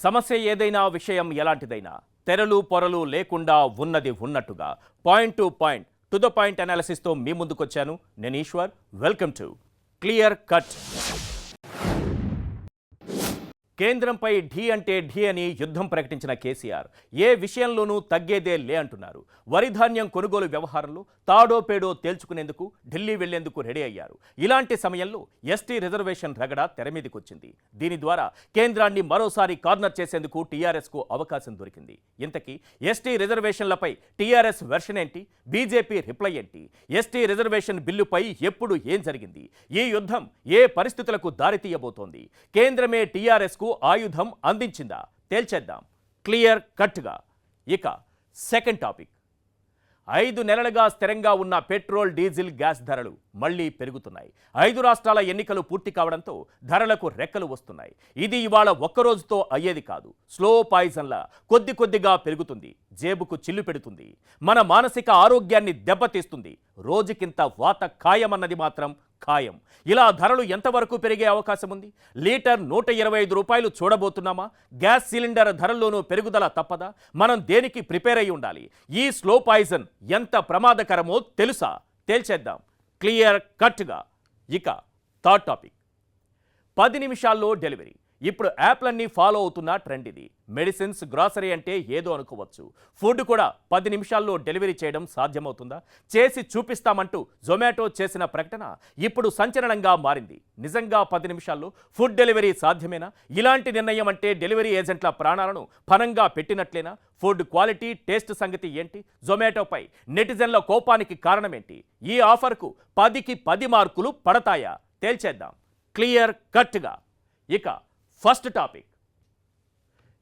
సమస్య ఏదైనా విషయం ఎలాంటిదైనా తెరలు పొరలు లేకుండా ఉన్నది ఉన్నట్టుగా point to the point analysis తో మీ ముందుకొచ్చాను నేను Eshwar. Welcome to clear cut. కేంద్రంపై ఢీ అంటే ఢీ అని యుద్ధం ప్రకటించిన కేసీఆర్ ఏ విషయంలోనూ తగ్గేదే లే అంటున్నారు. వరి ధాన్యం కొనుగోలు వ్యవహారంలో తాడో పేడో తేల్చుకునేందుకు ఢిల్లీ వెళ్లేందుకు రెడీ అయ్యారు. ఇలాంటి సమయంలో ఎస్టీ రిజర్వేషన్ రగడ తెరమీదికొచ్చింది. దీని ద్వారా కేంద్రాన్ని మరోసారి కార్నర్ చేసేందుకు టీఆర్ఎస్కు అవకాశం దొరికింది. ఇంతకీ ఎస్టీ రిజర్వేషన్లపై టీఆర్ఎస్ వెర్షన్ ఏంటి? బీజేపీ రిప్లై ఏంటి? ఎస్టీ రిజర్వేషన్ బిల్లుపై ఎప్పుడు ఏం జరిగింది? ఈ యుద్ధం ఏ పరిస్థితులకు దారితీయబోతోంది? కేంద్రమే టీఆర్ఎస్కు ఆయుధం అందించిందా? తేల్చేద్దాం క్లియర్ కట్గా. ఇక సెకండ్ టాపిక్, 5 నెలలుగా స్థిరంగా ఉన్న పెట్రోల్ డీజిల్ గ్యాస్ ధరలు మళ్లీ పెరుగుతున్నాయి. 5 రాష్ట్రాల ఎన్నికలు పూర్తి కావడంతో ధరలకు రెక్కలు వస్తున్నాయి. ఇది ఇవాళ ఒక్కరోజుతో అయ్యేది కాదు. స్లో పాయిజన్లా కొద్ది కొద్దిగా పెరుగుతుంది. జేబుకు చిల్లు పెడుతుంది. మన మానసిక ఆరోగ్యాన్ని దెబ్బతీస్తుంది. రోజుకింత వాత ఖాయమన్నది మాత్రం ఖాయం. ఇలా ధరలు ఎంతవరకు పెరిగే అవకాశం ఉంది? లీటర్ 125 రూపాయలు చూడబోతున్నామా? గ్యాస్ సిలిండర్ ధరల్లోనూ పెరుగుదల తప్పదా? మనం దేనికి ప్రిపేర్ అయి ఉండాలి? ఈ స్లో పాయిజన్ ఎంత ప్రమాదకరమో తెలుసా? తేల్చేద్దాం క్లియర్ కట్గా. ఇక థర్డ్ టాపిక్, 10 నిమిషాల్లో డెలివరీ. ఇప్పుడు యాప్లన్నీ ఫాలో అవుతున్న ట్రెండ్ ఇది. మెడిసిన్స్, గ్రాసరీ అంటే ఏదో అనుకోవచ్చు. ఫుడ్ కూడా 10 నిమిషాల్లో డెలివరీ చేయడం సాధ్యమవుతుందా? చేసి చూపిస్తామంటూ జొమాటో చేసిన ప్రకటన ఇప్పుడు సంచలనంగా మారింది. నిజంగా 10 నిమిషాల్లో ఫుడ్ డెలివరీ సాధ్యమేనా? ఇలాంటి నిర్ణయం అంటే డెలివరీ ఏజెంట్ల ప్రాణాలను పణంగా పెట్టినట్లేనా? ఫుడ్ క్వాలిటీ, టేస్ట్ సంగతి ఏంటి? జొమాటోపై నెటిజన్ల కోపానికి కారణమేంటి? ఈ ఆఫర్కు 10కి 10 మార్కులు పడతాయా? తేల్చేద్దాం క్లియర్ కట్గా. ఇక ఫస్ట్ టాపిక్,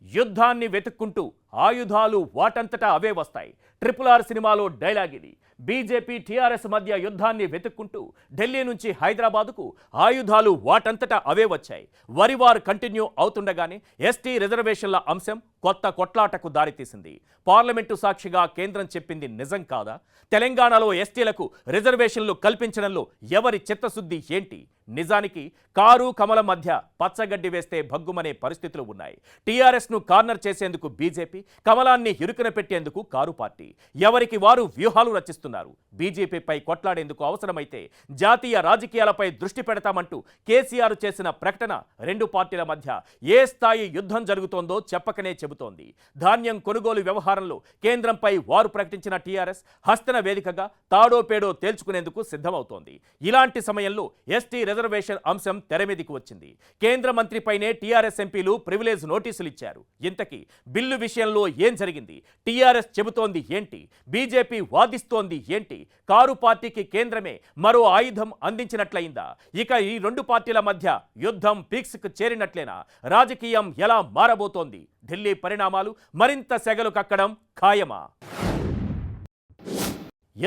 యుద్ధాన్ని వెతుక్కుంటూ ఆయుధాలు వాటంతటా అవే వస్తాయి. RRR సినిమాలో డైలాగ్ ఇది. బీజేపీ టీఆర్ఎస్ మధ్య యుద్ధాన్ని వెతుక్కుంటూ ఢిల్లీ నుంచి హైదరాబాదుకు ఆయుధాలు వాటంతటా అవే వచ్చాయి. వరివార్ కంటిన్యూ అవుతుండగానే ఎస్టీ రిజర్వేషన్ల అంశం కొత్త కొట్లాటకు దారితీసింది. పార్లమెంటు సాక్షిగా కేంద్రం చెప్పింది నిజం కాదా? తెలంగాణలో ఎస్టీలకు రిజర్వేషన్లు కల్పించడంలో ఎవరి చిత్తశుద్ధి ఏంటి? నిజానికి కారు కమల మధ్య పచ్చగడ్డి వేస్తే భగ్గుమనే పరిస్థితులు ఉన్నాయి. టీఆర్ఎస్ను కార్నర్ చేసేందుకు బీజేపీ, కమలాన్ని ఇరుకున పెట్టేందుకు కారు పార్టీ ఎవరికి వారు వ్యూహాలు రచిస్తున్నారు. బీజేపీపై కొట్లాడేందుకు అవసరమైతే జాతీయ రాజకీయాలపై దృష్టి పెడతామంటూ కేసీఆర్ చేసిన ప్రకటన రెండు పార్టీల మధ్య ఏ స్థాయి యుద్ధం జరుగుతోందో చెప్పకనే చెబుతోంది. ధాన్యం కొనుగోలు వ్యవహారంలో కేంద్రంపై వారు ప్రకటించిన టీఆర్ఎస్ హస్తన వేదికగా తాడో పేడో తేల్చుకునేందుకు సిద్ధమవుతోంది. ఇలాంటి సమయంలో ఎస్టీ రిజర్వేషన్ అంశం తెరమీదికి వచ్చింది. కేంద్ర మంత్రిపైనే టీఆర్ఎస్ ఎంపీలు ప్రివిలేజ్ నోటీసులు ఇచ్చారు. ఇంతకీ బిల్లు విషయంలో ఏం జరిగింది? టీఆర్ఎస్ చెబుతోంది ఏంటి? బీజేపీ వాదిస్తోంది ఏంటి? కారు పార్టీకి కేంద్రమే మరో ఆయుధం అందించినట్లయిందా? ఇక ఈ రెండు పార్టీల మధ్య యుద్ధం పీక్స్కు చేరినట్లేనా? రాజకీయం ఎలా మారబోతోంది? ఢిల్లీ పరిణామాలు మరింత సెగలు కక్కడం ఖాయమా?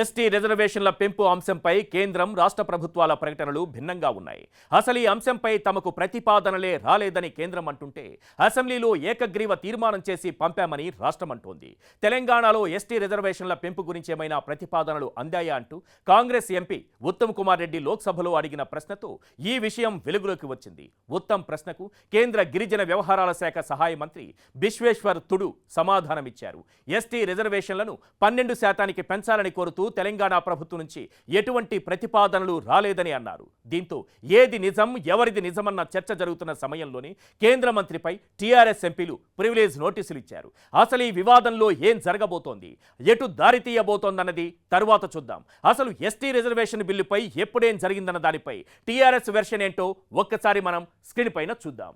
ఎస్టీ రిజర్వేషన్ల పెంపు అంశంపై కేంద్రం, రాష్ట్ర ప్రభుత్వాల ప్రకటనలు భిన్నంగా ఉన్నాయి. అసలు ఈ అంశంపై తమకు ప్రతిపాదనలే రాలేదని కేంద్రం అంటుంటే, అసెంబ్లీలో ఏకగ్రీవ తీర్మానం చేసి పంపామని రాష్ట్రం అంటోంది. తెలంగాణలో ఎస్టీ రిజర్వేషన్ల పెంపు గురించి ఏమైనా ప్రతిపాదనలు అందాయా అంటూ కాంగ్రెస్ ఎంపీ ఉత్తమ్ కుమార్ రెడ్డి లోక్సభలో అడిగిన ప్రశ్నతో ఈ విషయం వెలుగులోకి వచ్చింది. ఉత్తమ్ ప్రశ్నకు కేంద్ర గిరిజన వ్యవహారాల శాఖ సహాయ మంత్రి బిశ్వేశ్వర్ తుడు సమాధానమిచ్చారు. ఎస్టీ రిజర్వేషన్లను 12% పెంచాలని కోరుతూ తెలంగాణ ప్రభుత్వం నుంచి ఎటువంటి ప్రతిపాదనలు రాలేదని అన్నారు. దీంతో ఏది నిజం, ఎవరిది నిజమన్న చర్చ జరుగుతున్న సమయంలోనే కేంద్ర మంత్రిపై టీఆర్ఎస్ ఎంపీలు ప్రివిలేజ్ నోటీసులు ఇచ్చారు. అసలు ఈ వివాదంలో ఏం జరగబోతోంది, ఎటు దారి తీయబోతోందన్నది తరువాత చూద్దాం. అసలు ఎస్టీ రిజర్వేషన్ బిల్లుపై ఎప్పుడేం జరిగిందన్న దానిపై టీఆర్ఎస్ వెర్షన్ ఏంటో ఒక్కసారి మనం స్క్రీన్ పైన చూద్దాం.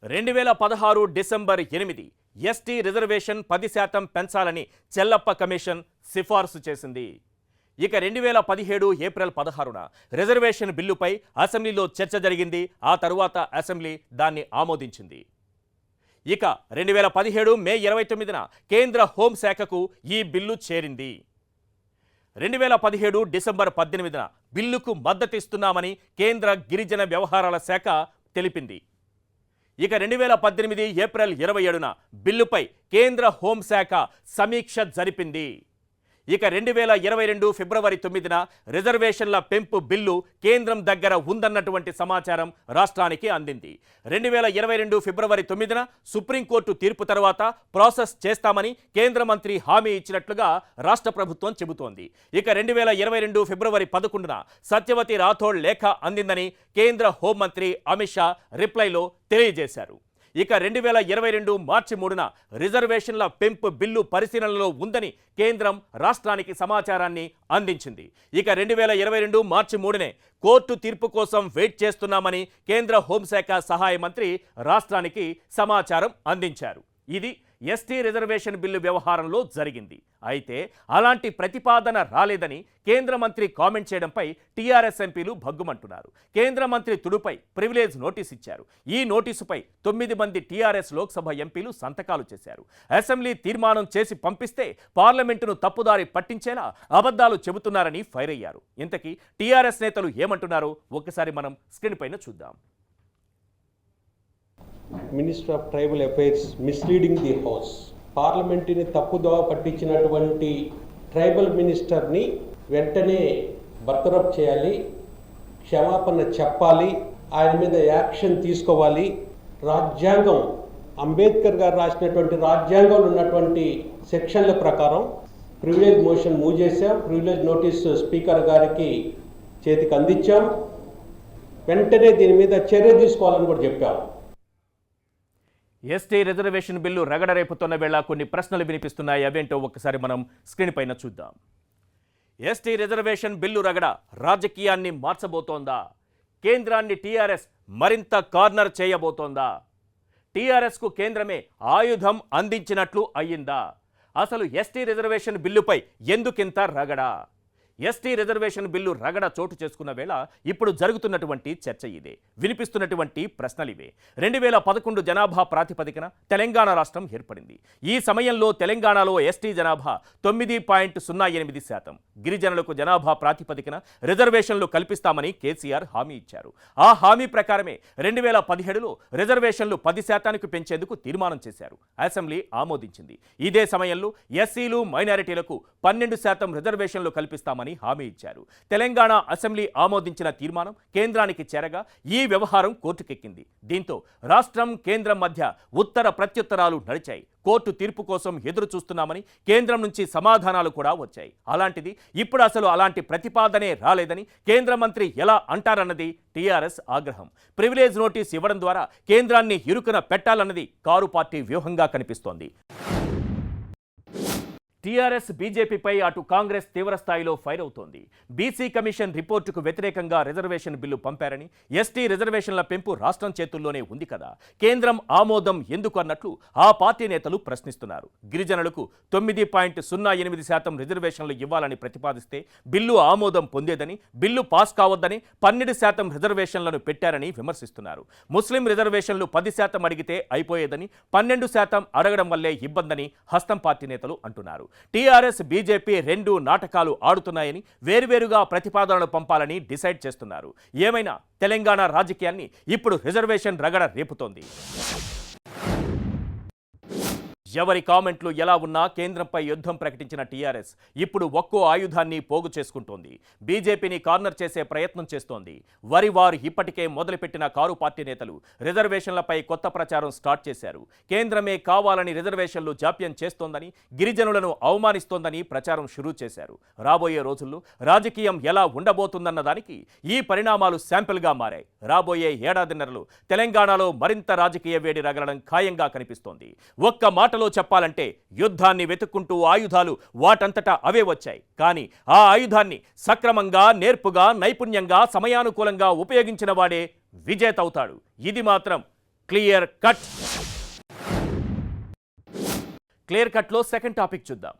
2016 డిసెంబర్ 8 ఎస్టీ రిజర్వేషన్ 10% పెంచాలని చెల్లప్ప కమిషన్ సిఫార్సు చేసింది. ఇక 2017 ఏప్రిల్ 16న రిజర్వేషన్ బిల్లుపై అసెంబ్లీలో చర్చ జరిగింది. ఆ తరువాత అసెంబ్లీ దాన్ని ఆమోదించింది. ఇక 2017 మే 29న కేంద్ర హోంశాఖకు ఈ బిల్లు చేరింది. 2017 డిసెంబర్ 18న బిల్లుకు మద్దతిస్తున్నామని కేంద్ర గిరిజన వ్యవహారాల శాఖ తెలిపింది. ఇక 2018 ఏప్రిల్ 27న బిల్లుపై కేంద్ర హోంశాఖ సమీక్ష జరిపింది. ఇక 2022 ఫిబ్రవరి 9న రిజర్వేషన్ల పెంపు బిల్లు కేంద్రం దగ్గర ఉందన్నటువంటి సమాచారం రాష్ట్రానికి అందింది. 2022 ఫిబ్రవరి 9న సుప్రీంకోర్టు తీర్పు తర్వాత ప్రాసెస్ చేస్తామని కేంద్ర మంత్రి హామీ ఇచ్చినట్లుగా రాష్ట్ర ప్రభుత్వం చెబుతోంది. ఇక 2022 ఫిబ్రవరి 11న సత్యవతి రాథోడ్ లేఖ అందిందని కేంద్ర హోంమంత్రి అమిత్ షా రిప్లైలో తెలియజేశారు. ఇక 2022 మార్చి 3న రిజర్వేషన్ల పెంపు బిల్లు పరిశీలనలో ఉందని కేంద్రం రాష్ట్రానికి సమాచారాన్ని అందించింది. ఇక 2022 మార్చి 3నే కోర్టు తీర్పు కోసం వెయిట్ చేస్తున్నామని కేంద్ర హోంశాఖ సహాయ మంత్రి రాష్ట్రానికి సమాచారం అందించారు. ఇది ఎస్టీ రిజర్వేషన్ బిల్లు వ్యవహారంలో జరిగింది. అయితే అలాంటి ప్రతిపాదన రాలేదని కేంద్ర మంత్రి కామెంట్ చేయడంపై టీఆర్ఎస్ ఎంపీలు భగ్గుమంటున్నారు. కేంద్ర మంత్రి తుడుపై ప్రివిలేజ్ నోటీస్ ఇచ్చారు. ఈ నోటీసుపై 9 మంది టీఆర్ఎస్ లోక్సభ ఎంపీలు సంతకాలు చేశారు. అసెంబ్లీ తీర్మానం చేసి పంపిస్తే పార్లమెంటును తప్పుదారి పట్టించేలా అబద్ధాలు చెబుతున్నారని ఫైర్ అయ్యారు. ఇంతకీ టీఆర్ఎస్ నేతలు ఏమంటున్నారో ఒక్కసారి మనం స్క్రీన్ పైన చూద్దాం. Minister of tribal affairs misleading the house. పార్లమెంటుని తప్పుదోవ పట్టించినటువంటి ట్రైబల్ మినిస్టర్ని వెంటనే బర్తరఫ్ చేయాలి, క్షమాపణ చెప్పాలి, ఆయన మీద యాక్షన్ తీసుకోవాలి. రాజ్యాంగం, అంబేద్కర్ గారు రాసినటువంటి రాజ్యాంగంలో ఉన్నటువంటి సెక్షన్ల ప్రకారం ప్రివిలేజ్ మోషన్ మూవ్ చేశాం. ప్రివిలేజ్ నోటీస్ స్పీకర్ గారికి చేతికి అందించాం. వెంటనే దీని మీద చర్య తీసుకోవాలని కూడా చెప్పాం. ఎస్టీ రిజర్వేషన్ బిల్లు రగడ రేపుతున్న వేళ కొన్ని ప్రశ్నలు వినిపిస్తున్నాయి. అవేంటో ఒక్కసారి మనం స్క్రీన్ పైన చూద్దాం. ఎస్టీ రిజర్వేషన్ బిల్లు రగడ రాజకీయాన్ని మార్చబోతోందా? కేంద్రాన్ని టీఆర్ఎస్ మరింత కార్నర్ చేయబోతోందా? టీఆర్ఎస్కు కేంద్రమే ఆయుధం అందించినట్లు అయ్యిందా? అసలు ఎస్టీ రిజర్వేషన్ బిల్లుపై ఎందుకింత రగడ? ఎస్టీ రిజర్వేషన్ బిల్లు రగడ చోటు చేసుకున్న వేళ ఇప్పుడు జరుగుతున్నటువంటి చర్చ ఇదే, వినిపిస్తున్నటువంటి ప్రశ్నలివే. 2011 జనాభా ప్రాతిపదికన తెలంగాణ రాష్ట్రం ఏర్పడింది. ఈ సమయంలో తెలంగాణలో ఎస్టీ జనాభా 9.08%. గిరిజనులకు జనాభా ప్రాతిపదికన రిజర్వేషన్లు కల్పిస్తామని కేసీఆర్ హామీ ఇచ్చారు. ఆ హామీ ప్రకారమే 2017లో రిజర్వేషన్లు 10% పెంచేందుకు తీర్మానం చేశారు. అసెంబ్లీ ఆమోదించింది. ఇదే సమయంలో ఎస్సీలు, మైనారిటీలకు 12% రిజర్వేషన్లు కల్పిస్తామని హామీ ఇచ్చారు. తెలంగాణ అసెంబ్లీ ఆమోదించిన తీర్మానం కేంద్రానికి చేరగా ఈ వ్యవహారం కోర్టుకెక్కింది. దీంతో రాష్ట్రం, కేంద్రం మధ్య ఉత్తర ప్రత్యుత్తరాలు నడిచాయి. కోర్టు తీర్పు కోసం ఎదురు చూస్తున్నామని కేంద్రం నుంచి సమాధానాలు కూడా వచ్చాయి. అలాంటిది ఇప్పుడు అసలు అలాంటి ప్రతిపాదనే రాలేదని కేంద్ర మంత్రి ఎలా అంటారన్నది టీఆర్ఎస్ ఆగ్రహం. ప్రివిలేజ్ నోటీస్ ఇవ్వడం ద్వారా కేంద్రాన్ని ఇరుకున పెట్టాలన్నది కారు పార్టీ వ్యూహంగా కనిపిస్తోంది. టీఆర్ఎస్ బీజేపీపై అటు కాంగ్రెస్ తీవ్రస్థాయిలో ఫైర్ అవుతోంది. బీసీ కమిషన్ రిపోర్టుకు వ్యతిరేకంగా రిజర్వేషన్ బిల్లు పంపారని, ఎస్టీ రిజర్వేషన్ల పెంపు రాష్ట్రం చేతుల్లోనే ఉంది కదా, కేంద్రం ఆమోదం ఎందుకు అన్నట్లు ఆ పార్టీ నేతలు ప్రశ్నిస్తున్నారు. గిరిజనులకు 9.08% రిజర్వేషన్లు ఇవ్వాలని ప్రతిపాదిస్తే బిల్లు ఆమోదం పొందేదని, బిల్లు పాస్ కావద్దని 12% రిజర్వేషన్లను పెట్టారని విమర్శిస్తున్నారు. ముస్లిం రిజర్వేషన్లు 10% అడిగితే అయిపోయేదని 12% అడగడం వల్లే ఇబ్బందని హస్తం పార్టీ నేతలు అంటున్నారు. టీఆర్ఎస్, బీజేపీ రెండు నాటకాలు ఆడుతున్నాయని, వేరువేరుగా ప్రతిపాదనలు పంపాలని డిసైడ్ చేస్తున్నారు. ఏమైనా తెలంగాణ రాజకీయాన్ని ఇప్పుడు రిజర్వేషన్ రగడ రేపుతోంది. ఎవరి కామెంట్లు ఎలా ఉన్నా కేంద్రంపై యుద్ధం ప్రకటించిన టీఆర్ఎస్ ఇప్పుడు ఒక్కో ఆయుధాన్ని పోగు చేసుకుంటోంది. బీజేపీని కార్నర్ చేసే ప్రయత్నం చేస్తోంది. వారు ఇప్పటికే మొదలుపెట్టిన కారు పార్టీ నేతలు రిజర్వేషన్లపై కొత్త ప్రచారం స్టార్ట్ చేశారు. కేంద్రమే కావాలని రిజర్వేషన్లు జాప్యం చేస్తోందని, గిరిజనులను అవమానిస్తోందని ప్రచారం షురూ చేశారు. రాబోయే రోజుల్లో రాజకీయం ఎలా ఉండబోతుందన్న దానికి ఈ పరిణామాలు శాంపిల్గా మారాయి. రాబోయే ఏడాదిన్నరలో తెలంగాణలో మరింత రాజకీయ వేడి రగలడం ఖాయంగా కనిపిస్తోంది. ఒక్క మాటలో చెప్పాలంటే యుద్ధాన్ని వెతుక్కుంటూ ఆయుధాలు వాటంతటా అవే వచ్చాయి. కానీ ఆ ఆయుధాన్ని సక్రమంగా, నేర్పుగా, నైపుణ్యంగా, సమయానుకూలంగా ఉపయోగించిన వాడే విజేత అవుతాడు. ఇది మాత్రం క్లియర్ కట్. క్లియర్ కట్లో సెకండ్ టాపిక్ చూద్దాం.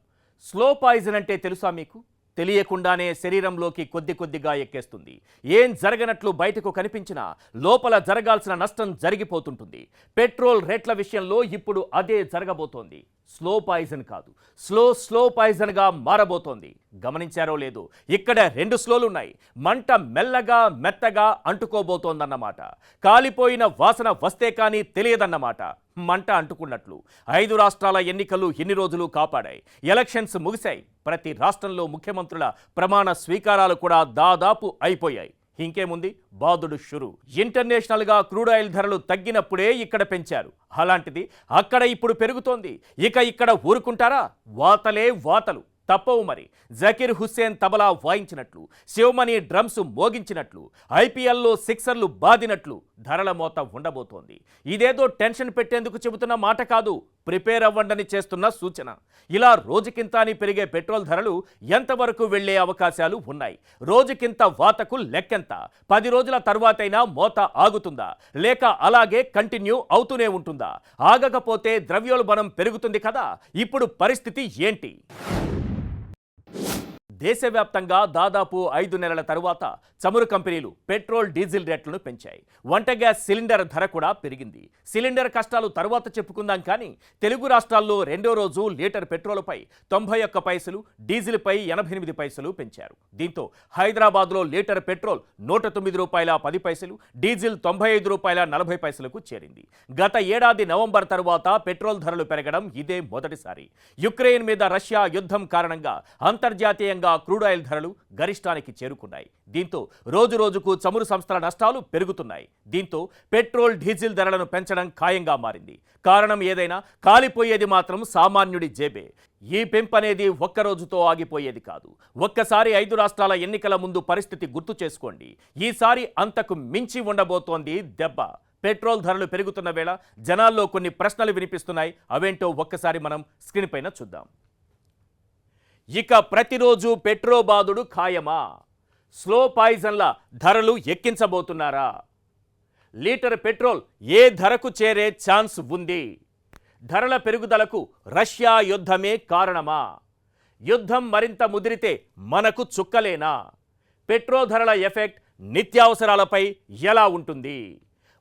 స్లో పాయిజన్ అంటే తెలుసా మీకు? తెలియకుండానే శరీరంలోకి కొద్దిగా ఎక్కేస్తుంది. ఏం జరగనట్లు బయటకు కనిపించినా లోపల జరగాల్సిన నష్టం జరిగిపోతుంటుంది. పెట్రోల్ రేట్ల విషయంలో ఇప్పుడు అదే జరగబోతోంది. స్లో పాయిజన్ కాదు, స్లో పాయిజన్గా మారబోతోంది. గమనించారో లేదో, ఇక్కడ 2 స్లోలు ఉన్నాయి. మంట మెల్లగా మెత్తగా అంటుకోబోతోందన్నమాట. కాలిపోయిన వాసన వస్తే కానీ తెలియదన్నమాట. మంట అంటుకున్నట్లు 5 రాష్ట్రాల ఎన్నికలు ఎన్ని రోజులు కాపాడాయి. ఎలక్షన్స్ ముగిశాయి. ప్రతి రాష్ట్రంలో ముఖ్యమంత్రుల ప్రమాణ స్వీకారాలు కూడా దాదాపు అయిపోయాయి. ఇంకేముంది, బాదుడు షురు. ఇంటర్నేషనల్గా క్రూడ్ ఆయిల్ ధరలు తగ్గినప్పుడే ఇక్కడ పెంచారు. అలాంటిది అక్కడ ఇప్పుడు పెరుగుతోంది. ఇక్కడ ఊరుకుంటారా? వాతలే వాతలు తప్పవు మరి. జకీర్ హుస్సేన్ తబలా వాయించినట్లు, శివమణి డ్రమ్స్ మోగించినట్లు, ఐపీఎల్లో సిక్సర్లు బాదినట్లు ధరల మోత ఉండబోతోంది. ఇదేదో టెన్షన్ పెట్టేందుకు చెబుతున్న మాట కాదు, ప్రిపేర్ అవ్వండని చేస్తున్న సూచన. ఇలా రోజుకింత అని పెరిగే పెట్రోల్ ధరలు ఎంతవరకు వెళ్లే అవకాశాలు ఉన్నాయి? రోజుకింత వాతకు లెక్కెంత? 10 రోజుల తర్వాతైనా మోత ఆగుతుందా, లేక అలాగే కంటిన్యూ అవుతూనే ఉంటుందా? ఆగకపోతే ద్రవ్యోల్బణం పెరుగుతుంది కదా. ఇప్పుడు పరిస్థితి ఏంటి? దేశవ్యాప్తంగా దాదాపు 5 నెలల తరువాత చమురు కంపెనీలు పెట్రోల్ డీజిల్ రేట్లను పెంచాయి. వంట గ్యాస్ సిలిండర్ ధర కూడా పెరిగింది. సిలిండర్ కష్టాలు తరువాత చెప్పుకుందాం, కానీ తెలుగు రాష్ట్రాల్లో రెండో రోజు లీటర్ పెట్రోల్పై 91 పైసలు, డీజిల్పై 88 పైసలు పెంచారు. దీంతో హైదరాబాద్లో లీటర్ పెట్రోల్ 109 రూపాయల 10 పైసలు, డీజిల్ 95 రూపాయల 40 పైసలకు చేరింది. గత ఏడాది నవంబర్ తరువాత పెట్రోల్ ధరలు పెరగడం ఇదే మొదటిసారి. యుక్రెయిన్ మీద రష్యా యుద్ధం కారణంగా అంతర్జాతీయంగా క్రూడ్ ఆయిల్ ధరలు గరిష్టానికి చేరుకున్నాయి. దీంతో రోజురోజుకు చమురు సంస్థల నష్టాలు పెరుగుతున్నాయి. దీంతో పెట్రోల్ డీజిల్ ధరలను పెంచడం ఖాయంగా మారింది. కారణం ఏదైనా కాలిపోయేది మాత్రం సామాన్యుడి జేబే. ఈ పెంపనేది ఒక్కరోజుతో ఆగిపోయేది కాదు. ఒక్కసారి 5 రాష్ట్రాల ఎన్నికల ముందు పరిస్థితి గుర్తు చేసుకోండి. ఈసారి అంతకు మించి ఉండబోతోంది దెబ్బ. పెట్రోల్ ధరలు పెరుగుతున్న వేళ జనాల్లో కొన్ని ప్రశ్నలు వినిపిస్తున్నాయి. అవేంటో ఒక్కసారి మనం స్క్రీన్ పైన చూద్దాం. ఇక ప్రతిరోజు పెట్రోబాదుడు ఖాయమా? స్లో పాయిజన్ల ధరలు ఎక్కించబోతున్నారా? లీటర్ పెట్రోల్ ఏ ధరకు చేరే ఛాన్స్ ఉంది? ధరల పెరుగుదలకు రష్యా యుద్ధమే కారణమా? యుద్ధం మరింత ముదిరితే మనకు చుక్కలేనా? పెట్రోల్ ధరల ఎఫెక్ట్ నిత్యావసరాలపై ఎలా ఉంటుంది?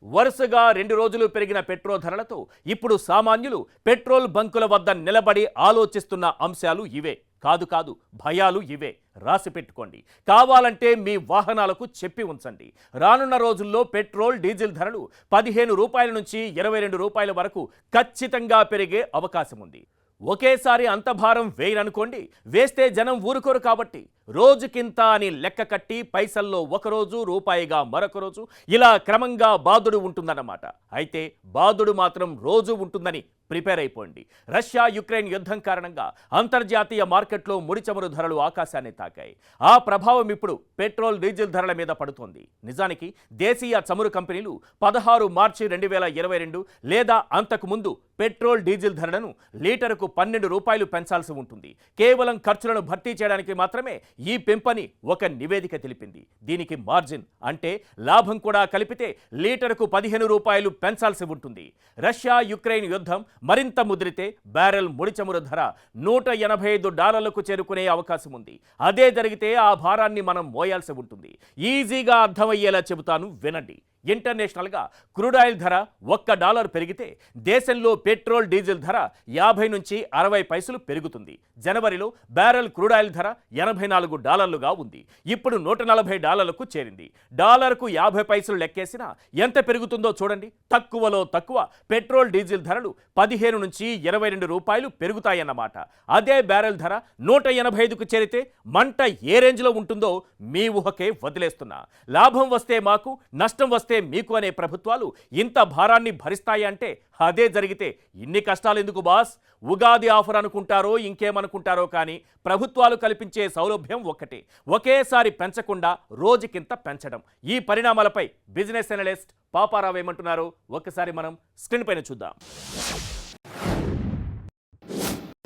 వరుసగా 2 రోజులు పెరిగిన పెట్రోల్ ధరలతో ఇప్పుడు సామాన్యులు పెట్రోల్ బంకుల వద్ద నిలబడి ఆలోచిస్తున్న అంశాలు ఇవే. కాదు, భయాలు ఇవే. రాసి పెట్టుకోండి. కావాలంటే మీ వాహనాలకు చెప్పి ఉంచండి. రానున్న రోజుల్లో పెట్రోల్ డీజిల్ ధరలు 15 రూపాయల నుంచి 22 రూపాయల వరకు ఖచ్చితంగా పెరిగే అవకాశం ఉంది. ఒకేసారి అంత భారం వేయరనుకోండి, వేస్తే జనం ఊరుకోరు. కాబట్టి రోజుకింత అని లెక్క కట్టి పైసల్లో ఒకరోజు, రూపాయిగా మరొక రోజు, ఇలా క్రమంగా బాదుడు ఉంటుందన్నమాట. అయితే బాదుడు మాత్రం రోజు ఉంటుందని ప్రిపేర్ అయిపోండి. రష్యా యుక్రెయిన్ యుద్ధం కారణంగా అంతర్జాతీయ మార్కెట్లో ముడి చమురు ధరలు ఆకాశాన్ని తాకాయి. ఆ ప్రభావం ఇప్పుడు పెట్రోల్ డీజిల్ ధరల మీద పడుతోంది. నిజానికి దేశీయ చమురు కంపెనీలు 16 మార్చి 2022 లేదా అంతకు ముందు పెట్రోల్ డీజిల్ ధరలను లీటరుకు 12 రూపాయలు పెంచాల్సి ఉంటుంది. కేవలం ఖర్చులను భర్తీ చేయడానికి మాత్రమే ఈ పెంపని ఒక నివేదిక తెలిపింది. దీనికి మార్జిన్ అంటే లాభం కూడా కలిపితే లీటరుకు 15 రూపాయలు పెంచాల్సి ఉంటుంది. రష్యా యుక్రెయిన్ యుద్ధం మరింత ముదిరితే బ్యారెల్ ముడి చమురు ధర $185కు చేరుకునే అవకాశం ఉంది. అదే జరిగితే ఆ భారాన్ని మనం మోయాల్సి ఉంటుంది. ఈజీగా అర్థమయ్యేలా చెబుతాను, వినండి. ఇంటర్నేషనల్గా క్రూడ్ ఆయిల్ ధర $1 పెరిగితే దేశంలో పెట్రోల్ డీజిల్ ధర 50 నుంచి 60 పైసలు పెరుగుతుంది. జనవరిలో బ్యారెల్ క్రూడ్ ఆయిల్ ధర $84గా ఉంది. ఇప్పుడు $140కు చేరింది. డాలర్కు 50 పైసలు లెక్కేసినా ఎంత పెరుగుతుందో చూడండి. తక్కువలో తక్కువ పెట్రోల్ డీజిల్ ధరలు 15 నుంచి 22 రూపాయలు పెరుగుతాయన్నమాట. అదే బ్యారెల్ ధర 185కు చేరితే మంట ఏ రేంజ్లో ఉంటుందో మీ ఊహకే వదిలేస్తున్నా. లాభం వస్తే మాకు, నష్టం వస్తే మీకు అనే ప్రభుత్వాలు ఇంత భారాన్ని భరిస్తాయంటే అదే జరిగితే ఇన్ని కష్టాలు ఎందుకు బాస్? ఉగాది ఆఫర్ అనుకుంటారో ఇంకేమనుకుంటారో, కానీ ప్రభుత్వాలు కల్పించే సౌలభ్యం ఒక్కటే, ఒకేసారి పెంచకుండా రోజుకింత పెంచడం. ఈ పరిణామాలపై బిజినెస్ అనలిస్ట్ పాపారావు ఏమంటున్నారో ఒక్కసారి మనం స్క్రీన్ పైన చూద్దాం.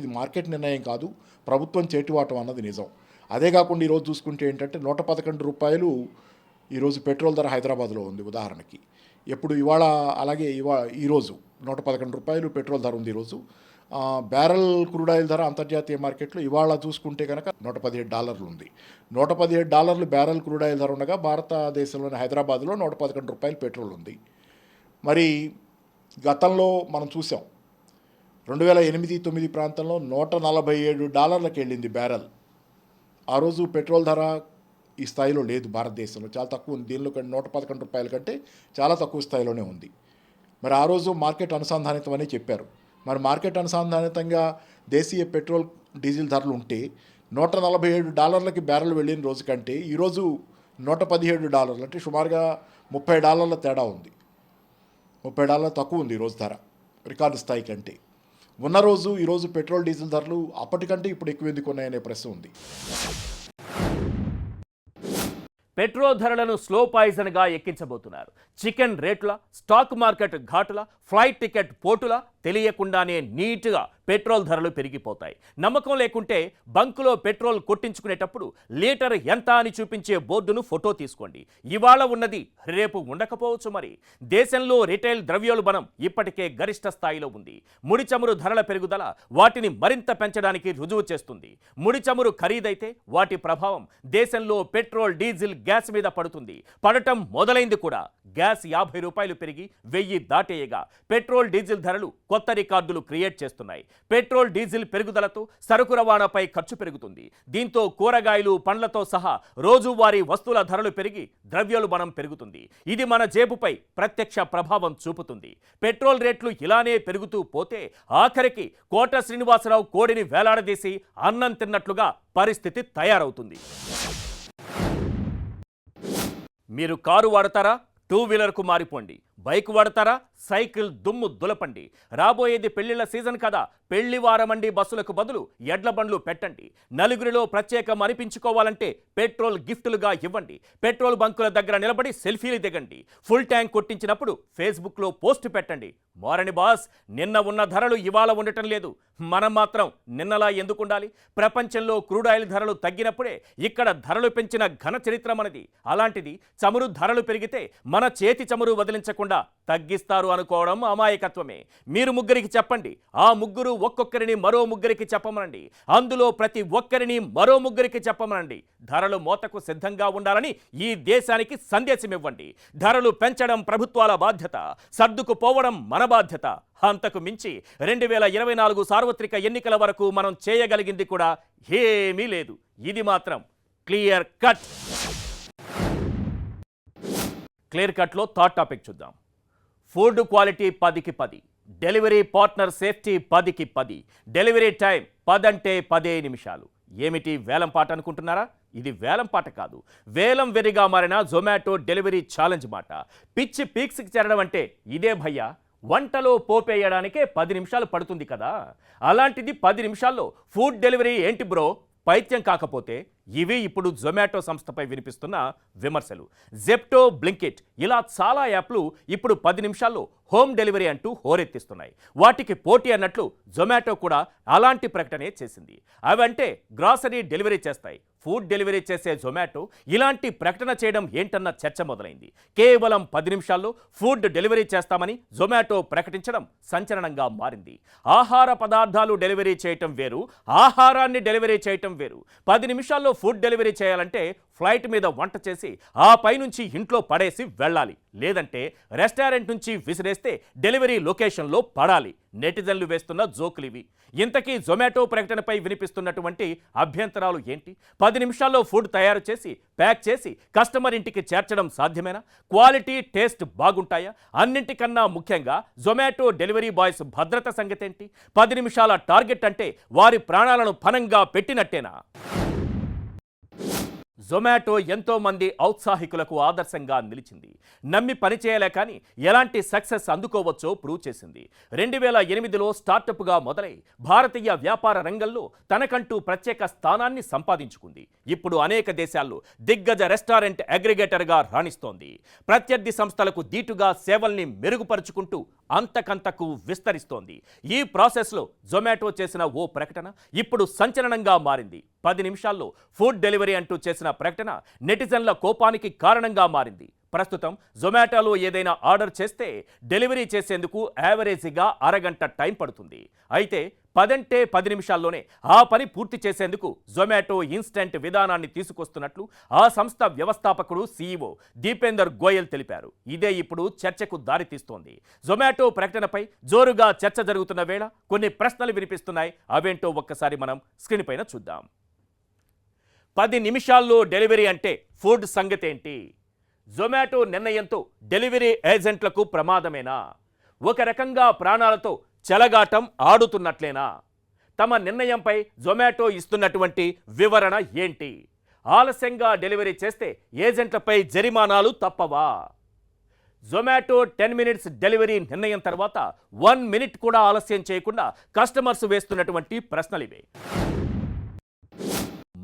ఇది మార్కెట్ నిర్ణయం కాదు, ప్రభుత్వం చేతివాటం అన్నది నిజం. అదే కాకుండా ఈరోజు చూసుకుంటే ఏంటంటే 111 రూపాయలు ఈరోజు పెట్రోల్ ధర హైదరాబాద్లో ఉంది ఉదాహరణకి. ఎప్పుడు ఇవాళ అలాగే ఈరోజు 111 రూపాయలు పెట్రోల్ ధర ఉంది ఈరోజు. బ్యారెల్ క్రూడ్ ఆయిల్ ధర అంతర్జాతీయ మార్కెట్లో ఇవాళ చూసుకుంటే కనుక $117 ఉంది. $117 బ్యారెల్ క్రూడ్ ఆయిల్ ధర ఉండగా భారతదేశంలోని హైదరాబాద్లో 111 రూపాయలు పెట్రోల్ ఉంది. మరి గతంలో మనం చూసాం 2008-9 ప్రాంతంలో $147కి వెళ్ళింది బ్యారెల్. ఆ రోజు పెట్రోల్ ధర ఈ స్థాయిలో లేదు భారతదేశంలో, చాలా తక్కువ ఉంది. దీనిలో $111 కంటే చాలా తక్కువ స్థాయిలోనే ఉంది. మరి ఆ రోజు మార్కెట్ అనుసంధానితం అని చెప్పారు. మరి మార్కెట్ అనుసంధానితంగా దేశీయ పెట్రోల్ డీజిల్ ధరలు ఉంటే $147కి బ్యారెల్ వెళ్ళిన రోజు కంటే ఈరోజు $117, అంటే సుమారుగా $30 తేడా ఉంది. $30 తక్కువ ఉంది ఈరోజు ధర రికార్డు స్థాయి కంటే. ఉన్న రోజు ఈరోజు పెట్రోల్ డీజిల్ ధరలు అప్పటికంటే ఇప్పుడు ఎక్కువ ఎందుకు ఉన్నాయనే ప్రశ్న ఉంది. పెట్రోల్ ధరలను స్లో పాయిజన్గా ఎక్కించబోతున్నారు. చికెన్ రేట్ల, స్టాక్ మార్కెట్ ఘాటుల, ఫ్లైట్ టికెట్ పోటుల తెలియకుండానే నీట్గా పెట్రోల్ ధరలు పెరిగిపోతాయి. నమ్మకం లేకుంటే బంకులో పెట్రోల్ కొట్టించుకునేటప్పుడు లీటర్ ఎంత అని చూపించే బోర్డును ఫోటో తీసుకోండి. ఇవాళ ఉన్నది రేపు ఉండకపోవచ్చు. మరి దేశంలో రిటైల్ ద్రవ్యోల్బణం ఇప్పటికే గరిష్ట స్థాయిలో ఉంది. ముడి చమురు ధరల పెరుగుదల వాటిని మరింత పెంచడానికి రుజువు చేస్తుంది. ముడి చమురు ఖరీదైతే వాటి ప్రభావం దేశంలో పెట్రోల్, డీజిల్, గ్యాస్ మీద పడుతుంది. పడటం మొదలైంది కూడా. గ్యాస్ ₹50 పెరిగి 1000 దాటేయగా పెట్రోల్, డీజిల్ ధరలు కొత్త రికార్డులు క్రియేట్ చేస్తున్నాయి. పెట్రోల్, డీజిల్ పెరుగుదలతో సరుకు రవాణాపై ఖర్చు పెరుగుతుంది. దీంతో కూరగాయలు, పండ్లతో సహా రోజువారీ వస్తువుల ధరలు పెరిగి ద్రవ్యోల్బణం పెరుగుతుంది. ఇది మన జేబుపై ప్రత్యక్ష ప్రభావం చూపుతుంది. పెట్రోల్ రేట్లు ఇలానే పెరుగుతూ పోతే ఆఖరికి కోట శ్రీనివాసరావు కోడిని వేలాడదీసి అన్నం తిన్నట్లుగా పరిస్థితి తయారవుతుంది. మీరు కారు వాడతారా? టూ వీలర్కు మారిపోండి. బైక్ వాడతారా? సైకిల్ దుమ్ము దులపండి. రాబోయేది పెళ్లిళ్ల సీజన్ కదా. పెళ్లి వారమండి బస్సులకు బదులు ఎడ్ల బండ్లు పెట్టండి. నలుగురిలో ప్రత్యేకం అనిపించుకోవాలంటే పెట్రోల్ గిఫ్టులుగా ఇవ్వండి. పెట్రోల్ బంకుల దగ్గర నిలబడి సెల్ఫీలు దిగండి. ఫుల్ ట్యాంక్ కొట్టించినప్పుడు ఫేస్బుక్లో పోస్ట్ పెట్టండి. మారని బాస్, నిన్న ఉన్న ధరలు ఇవాళ ఉండటం లేదు. మనం మాత్రం నిన్నలా ఎందుకు ఉండాలి? ప్రపంచంలో క్రూడ్ ఆయిల్ ధరలు తగ్గినప్పుడే ఇక్కడ ధరలు పెంచిన ఘన చరిత్ర మనది. అలాంటిది చమురు ధరలు పెరిగితే మన చేతి చమురు వదిలించకుండా తగ్గిస్తారు అనుకోవడం అమాయకత్వమే. మీరు ముగ్గురికి చెప్పండి, ఆ ముగ్గురు ఒక్కొక్కరిని మరో ముగ్గురికి చెప్పమనండి. అందులో ప్రతి ఒక్కరిని మరో ముగ్గురికి చెప్పమనండి. ధరలు మోతకు సిద్ధంగా ఉండాలని ఈ దేశానికి సందేశం ఇవ్వండి. ధరలు పెంచడం ప్రభుత్వాల బాధ్యత, సర్దుకుపోవడం మన బాధ్యత. అంతకు మించి 2024 సార్వత్రిక ఎన్నికల వరకు మనం చేయగలిగింది కూడా ఏమీ లేదు. ఇది మాత్రం క్లియర్ కట్. క్లియర్ కట్లో థర్డ్ టాపిక్ చూద్దాం. ఫుడ్ క్వాలిటీ 10కి 10, డెలివరీ పార్ట్నర్ సేఫ్టీ 10కి 10, డెలివరీ టైం 10 అంటే 10 నిమిషాలు. ఏమిటి వేలం పాట అనుకుంటున్నారా? ఇది వేలం పాట కాదు, వేలం వెరిగా మారిన జొమాటో డెలివరీ ఛాలెంజ్ మాట. పిచ్చి పీక్స్కి చేరడం అంటే ఇదే భయ్యా. వంటలో పోపేయడానికే 10 నిమిషాలు పడుతుంది కదా. అలాంటిది 10 నిమిషాల్లో ఫుడ్ డెలివరీ ఏంటి బ్రో? పైత్యం కాకపోతే ఇవి ఇప్పుడు జొమాటో సంస్థపై వినిపిస్తున్న విమర్శలు. జెప్టో, బ్లింకిట్ ఇలా చాలా యాప్లు ఇప్పుడు 10 నిమిషాల్లో హోమ్ డెలివరీ అంటూ హోరెత్తిస్తున్నాయి. వాటికి పోటీ అన్నట్లు జొమాటో కూడా అలాంటి ప్రకటనే చేసింది. అవంటే గ్రాసరీ డెలివరీ చేస్తాయి. ఫుడ్ డెలివరీ చేసే జొమాటో ఇలాంటి ప్రకటన చేయడం ఏంటన్న చర్చ మొదలైంది. కేవలం 10 నిమిషాల్లో ఫుడ్ డెలివరీ చేస్తామని జొమాటో ప్రకటించడం సంచలనంగా మారింది. ఆహార పదార్థాలు డెలివరీ చేయటం వేరు, ఆహారాన్ని డెలివరీ చేయటం వేరు. 10 నిమిషాల్లో ఫుడ్ డెలివరీ చేయాలంటే ఫ్లైట్ మీద వంట చేసి ఆ పైనుంచి ఇంట్లో పడేసి వెళ్ళాలి. లేదంటే రెస్టారెంట్ నుంచి విసిరేస్తే డెలివరీ లొకేషన్లో పడాలి. నెటిజన్లు వేస్తున్న జోకులు ఇవి. ఇంతకీ జొమాటో ప్రకటనపై వినిపిస్తున్నటువంటి అభ్యంతరాలు ఏంటి? 10 నిమిషాల్లో ఫుడ్ తయారు చేసి ప్యాక్ చేసి కస్టమర్ ఇంటికి చేర్చడం సాధ్యమేనా? క్వాలిటీ, టేస్ట్ బాగుంటాయా? అన్నింటికన్నా ముఖ్యంగా జొమాటో డెలివరీ బాయ్స్ భద్రత సంగతేంటి? 10 నిమిషాల టార్గెట్ అంటే వారి ప్రాణాలను పణంగా పెట్టినట్టేనా? జొమాటో ఎంతో మంది ఔత్సాహికులకు ఆదర్శంగా నిలిచింది. నమ్మి పనిచేయలే కానీ ఎలాంటి సక్సెస్ అందుకోవచ్చో ప్రూవ్ చేసింది. 2008లో స్టార్టప్గా మొదలై భారతీయ వ్యాపార రంగంలో తనకంటూ ప్రత్యేక స్థానాన్ని సంపాదించుకుంది. ఇప్పుడు అనేక దేశాల్లో దిగ్గజ రెస్టారెంట్ అగ్రిగేటర్గా రాణిస్తోంది. ప్రత్యర్థి సంస్థలకు దీటుగా సేవల్ని మెరుగుపరుచుకుంటూ అంతకంతకు విస్తరిస్తోంది. ఈ ప్రాసెస్లో జొమాటో చేసిన ఓ ప్రకటన ఇప్పుడు సంచలనంగా మారింది. 10 నిమిషాల్లో ఫుడ్ డెలివరీ అంటూ చేసిన ప్రకటన నెటిజన్ల కోపానికి కారణంగా మారింది. ప్రస్తుతం జొమాటోలో ఏదైనా ఆర్డర్ చేస్తే డెలివరీ చేసేందుకు యావరేజీగా అరగంట టైం పడుతుంది. అయితే 10 నిమిషాల్లోనే ఆ పని పూర్తి చేసేందుకు జొమాటో ఇన్స్టెంట్ విధానాన్ని తీసుకొస్తున్నట్లు ఆ సంస్థ వ్యవస్థాపకుడు సీఈఓ దీపేందర్ గోయల్ తెలిపారు. ఇదే ఇప్పుడు చర్చకు దారితీస్తోంది. జొమాటో ప్రకటనపై జోరుగా చర్చ జరుగుతున్న వేళ కొన్ని ప్రశ్నలు వినిపిస్తున్నాయి. అవేంటో ఒక్కసారి మనం స్క్రీన్ పైన చూద్దాం. 10 నిమిషాల్లో డెలివరీ అంటే ఫుడ్ సంగతేంటి? జొమాటో నిర్ణయంతో డెలివరీ ఏజెంట్లకు ప్రమాదమేనా? ఒక రకంగా ప్రాణాలతో చెలగాటం ఆడుతున్నట్లేనా? తమ నిర్ణయంపై జొమాటో ఇస్తున్నటువంటి వివరణ ఏంటి? ఆలస్యంగా డెలివరీ చేస్తే ఏజెంట్లపై జరిమానాలు తప్పవా? జొమాటో 10 మినిట్స్ డెలివరీ నిర్ణయం తర్వాత 1 మినిట్ కూడా ఆలస్యం చేయకుండా కస్టమర్స్ వేస్తున్నటువంటి ప్రశ్నలివే.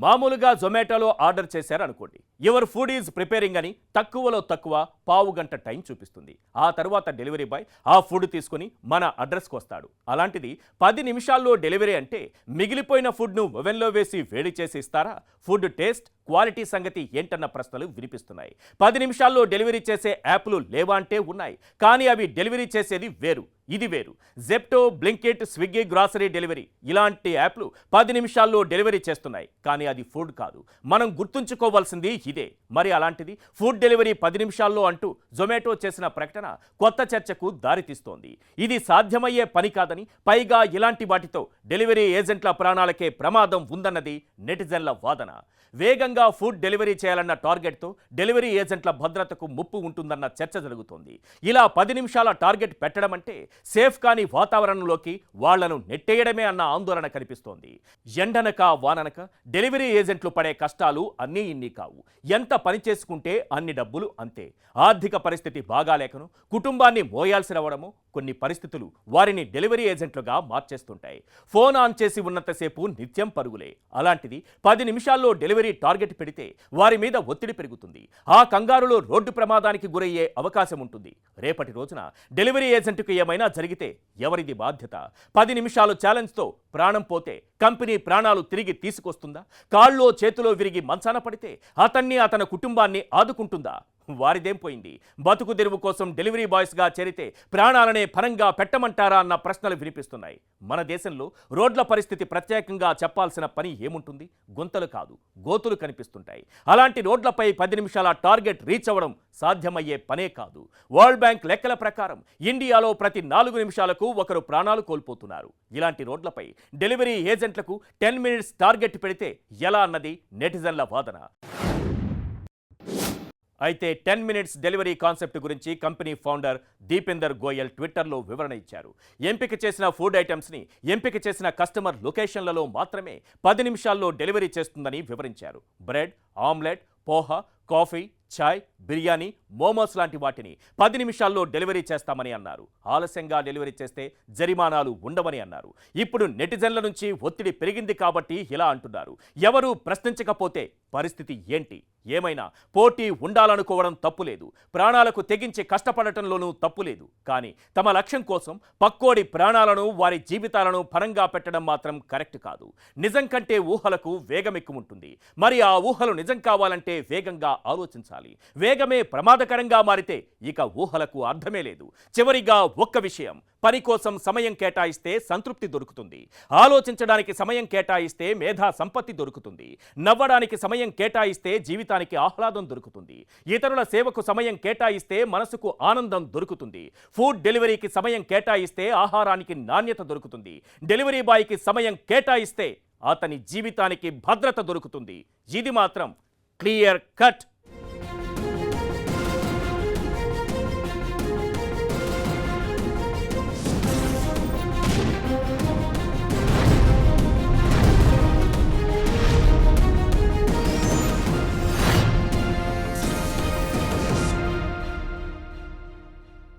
మామూలుగా జొమాటోలో ఆర్డర్ చేశారనుకోండి, యువర్ ఫుడ్ ఈజ్ ప్రిపేరింగ్ అని తక్కువలో తక్కువ పావు గంట టైం చూపిస్తుంది. ఆ తర్వాత డెలివరీ బాయ్ ఆ ఫుడ్ తీసుకుని మన అడ్రస్కి వస్తాడు. అలాంటిది 10 నిమిషాల్లో డెలివరీ అంటే మిగిలిపోయిన ఫుడ్ను ఓవెన్లో వేసి వేడి చేసి ఇస్తారా? ఫుడ్ టేస్ట్ క్వాలిటీ సంగతి ఏంటన్న ప్రశ్నలు వినిపిస్తున్నాయి. 10 నిమిషాల్లో డెలివరీ చేసే యాప్లు లేవా అంటే ఉన్నాయి, కానీ అవి డెలివరీ చేసేది వేరు, ఇది వేరు. Zepto, Blinkit, Swiggy grocery delivery ఇలాంటి యాప్లు 10 నిమిషాల్లో డెలివరీ చేస్తున్నాయి, కానీ అది ఫుడ్ కాదు. మనం గుర్తుంచుకోవాల్సింది ఇదే. మరి అలాంటిది ఫుడ్ డెలివరీ 10 నిమిషాల్లో అంటూ జొమాటో చేసిన ప్రకటన కొత్త చర్చకు దారితీస్తోంది. ఇది సాధ్యమయ్యే పని కాదని, పైగా ఇలాంటి వాటితో డెలివరీ ఏజెంట్ల ప్రాణాలకే ప్రమాదం ఉందన్నది నెటిజన్ల వాదన. వేగంగా ఫుడ్ డెలివరీ చేయాలన్న టార్గెట్తో డెలివరీ ఏజెంట్ల భద్రతకు ముప్పు ఉంటుందన్న చర్చ జరుగుతోంది. ఇలా 10 నిమిషాల టార్గెట్ పెట్టడం అంటే సేఫ్ కాని వాతావరణంలోకి వాళ్లను నెట్టేయడమే అన్న ఆందోళన కనిపిస్తోంది. ఎండనక వాననక డెలివరీ ఏజెంట్లు పడే కష్టాలు అన్నీ ఇన్ని కావు. ఎంత పని చేసుకుంటే అన్ని డబ్బులు అంతే. ఆర్థిక పరిస్థితి బాగాలేకను కుటుంబాన్ని మోయాల్సి రావడము కొన్ని పరిస్థితులు వారిని డెలివరీ ఏజెంట్లుగా మార్చేస్తుంటాయి. ఫోన్ ఆన్ చేసి ఉన్నంతసేపు నిత్యం పరుగులే. అలాంటిది 10 నిమిషాల్లో డెలివరీ టార్గెట్ పెడితే వారి మీద ఒత్తిడి పెరుగుతుంది. ఆ కంగారులో రోడ్డు ప్రమాదానికి గురయ్యే అవకాశం ఉంటుంది. రేపటి రోజున డెలివరీ ఏజెంట్కు ఏమైనా జరిగితే ఎవరిది బాధ్యత? 10 నిమిషాలు ఛాలెంజ్తో ప్రాణం పోతే కంపెనీ ప్రాణాలు తిరిగి తీసుకొస్తుందా? కాళ్ళో చేతిలో విరిగి మంచాన పడితే అతన్ని అతని కుటుంబాన్ని ఆదుకుంటుందా? వారిదేం పోయింది? బతుకు తెరువు కోసం డెలివరీ బాయ్స్గా చేరితే ప్రాణాలనే పరంగా పెట్టమంటారా అన్న ప్రశ్నలు వినిపిస్తున్నాయి. మన దేశంలో రోడ్ల పరిస్థితి ప్రత్యేకంగా చెప్పాల్సిన పని ఏముంటుంది? గుంతలు కాదు, గోతులు కనిపిస్తుంటాయి. అలాంటి రోడ్లపై 10 నిమిషాల టార్గెట్ రీచ్ అవ్వడం సాధ్యమయ్యే పనే కాదు. వరల్డ్ బ్యాంక్ లెక్కల ప్రకారం ఇండియాలో ప్రతి 4 నిమిషాలకు ఒకరు ప్రాణాలు కోల్పోతున్నారు. ఇలాంటి రోడ్లపై డెలివరీ ఏజెంట్లకు 10 మినిట్స్ టార్గెట్ పెడితే ఎలా అన్నది నెటిజన్ల వాదన. అయితే 10 మినిట్స్ డెలివరీ కాన్సెప్ట్ గురించి కంపెనీ ఫౌండర్ దీపేందర్ గోయల్ ట్విట్టర్లో వివరణ ఇచ్చారు. ఎంపిక చేసిన ఫుడ్ ఐటమ్స్ని ఎంపిక చేసిన కస్టమర్ లొకేషన్లలో మాత్రమే 10 నిమిషాల్లో డెలివరీ చేస్తుందని వివరించారు. బ్రెడ్, ఆమ్లెట్, పోహా, కాఫీ, చాయ్, బిర్యానీ, మోమోస్ లాంటి వాటిని 10 నిమిషాల్లో డెలివరీ చేస్తామని అన్నారు. ఆలస్యంగా డెలివరీ చేస్తే జరిమానాలు ఉండవని అన్నారు. ఇప్పుడు నెటిజన్ల నుంచి ఒత్తిడి పెరిగింది కాబట్టి ఇలా అంటున్నారు. ఎవరూ ప్రశ్నించకపోతే పరిస్థితి ఏంటి? ఏమైనా పోటీ ఉండాలనుకోవడం తప్పులేదు, ప్రాణాలకు తెగించి కష్టపడటంలోనూ తప్పులేదు. కానీ తమ లక్ష్యం కోసం పక్కోడి ప్రాణాలను, వారి జీవితాలను పణంగా పెట్టడం మాత్రం కరెక్ట్ కాదు. నిజం కంటే ఊహలకు వేగం ఎక్కువ ఉంటుంది. మరి ఆ ఊహలు నిజం కావాలంటే వేగంగా ఆలోచించాలి. వేగమే ప్రమాదకరంగా మారితే ఇక ఊహలకు అర్థమే లేదు. చివరిగా ఒక్క విషయం, పని కోసం సమయం కేటాయిస్తే సంతృప్తి దొరుకుతుంది. ఆలోచించడానికి సమయం కేటాయిస్తే మేధా సంపత్తి దొరుకుతుంది. నవ్వడానికి సమయం కేటాయిస్తే జీవితానికి ఆహ్లాదం దొరుకుతుంది. ఇతరుల సేవకు సమయం కేటాయిస్తే మనసుకు ఆనందం దొరుకుతుంది. ఫుడ్ డెలివరీకి సమయం కేటాయిస్తే ఆహారానికి నాణ్యత దొరుకుతుంది. డెలివరీ బాయ్కి సమయం కేటాయిస్తే అతని జీవితానికి భద్రత దొరుకుతుంది. ఇది మాత్రం క్లియర్ కట్.